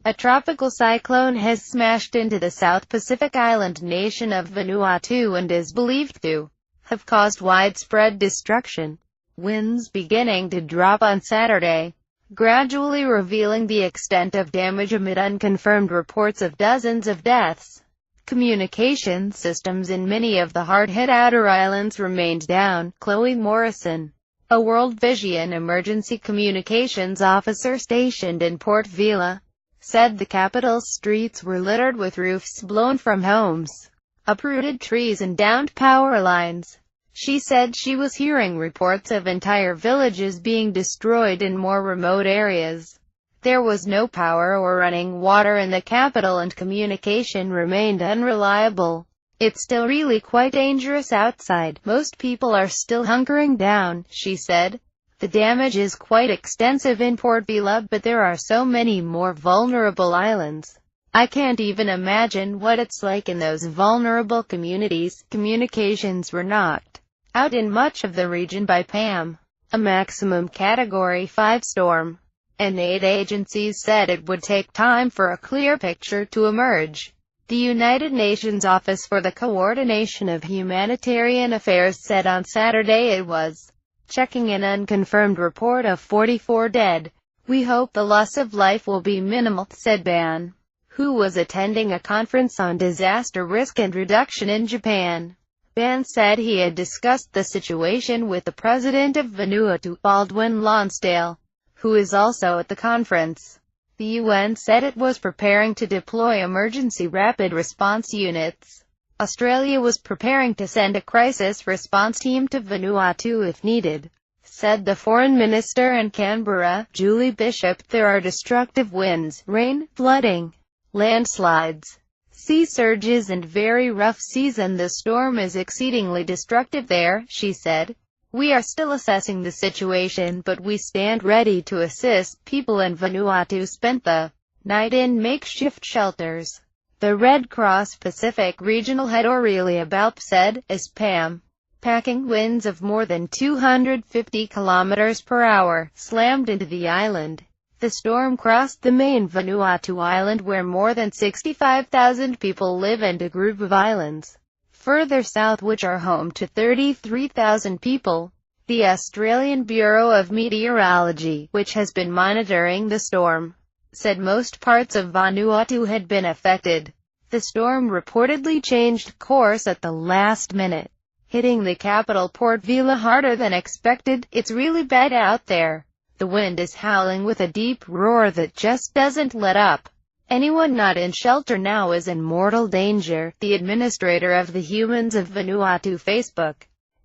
A tropical cyclone has smashed into the South Pacific island nation of Vanuatu and is believed to have caused widespread destruction. Winds beginning to drop on Saturday, gradually revealing the extent of damage amid unconfirmed reports of dozens of deaths. Communication systems in many of the hard-hit outer islands remained down. Chloe Morrison, a World Vision emergency communications officer stationed in Port Vila, said the capital's streets were littered with roofs blown from homes, uprooted trees and downed power lines. She said she was hearing reports of entire villages being destroyed in more remote areas. There was no power or running water in the capital and communication remained unreliable. It's still really quite dangerous outside. Most people are still hunkering down, she said. The damage is quite extensive in Port Vila, but there are so many more vulnerable islands. I can't even imagine what it's like in those vulnerable communities. Communications were knocked out in much of the region by Pam, a maximum Category 5 storm, and aid agencies said it would take time for a clear picture to emerge. The United Nations Office for the Coordination of Humanitarian Affairs said on Saturday it was checking an unconfirmed report of 44 dead. We hope the loss of life will be minimal, said Ban, who was attending a conference on disaster risk and reduction in Japan. Ban said he had discussed the situation with the president of Vanuatu, Baldwin Lonsdale, who is also at the conference. The UN said it was preparing to deploy emergency rapid response units. Australia was preparing to send a crisis response team to Vanuatu if needed, said the foreign minister in Canberra, Julie Bishop. There are destructive winds, rain, flooding, landslides, sea surges and very rough seas, and the storm is exceedingly destructive there, she said. We are still assessing the situation, but we stand ready to assist. People in Vanuatu spent the night in makeshift shelters. The Red Cross Pacific Regional Head Aurelia Balp said, as Pam, packing winds of more than 250 kilometers per hour, slammed into the island. The storm crossed the main Vanuatu island where more than 65,000 people live, and a group of islands further south which are home to 33,000 people. The Australian Bureau of Meteorology, which has been monitoring the storm, said most parts of Vanuatu had been affected. The storm reportedly changed course at the last minute, hitting the capital Port Vila harder than expected. It's really bad out there. The wind is howling with a deep roar that just doesn't let up. Anyone not in shelter now is in mortal danger, the administrator of the Humans of Vanuatu Facebook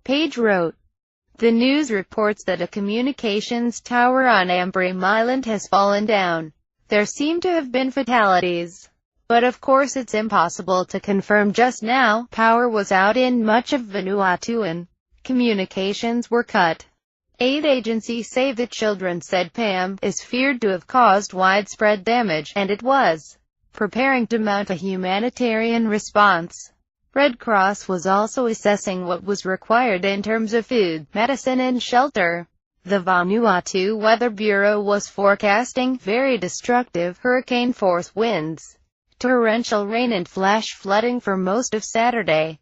page wrote. The news reports that a communications tower on Ambrim Island has fallen down. There seem to have been fatalities, but of course it's impossible to confirm just now. Power was out in much of Vanuatu and communications were cut. Aid agencies Save the Children said Pam is feared to have caused widespread damage, and it was preparing to mount a humanitarian response. Red Cross was also assessing what was required in terms of food, medicine and shelter. The Vanuatu Weather Bureau was forecasting very destructive hurricane-force winds, torrential rain and flash flooding for most of Saturday.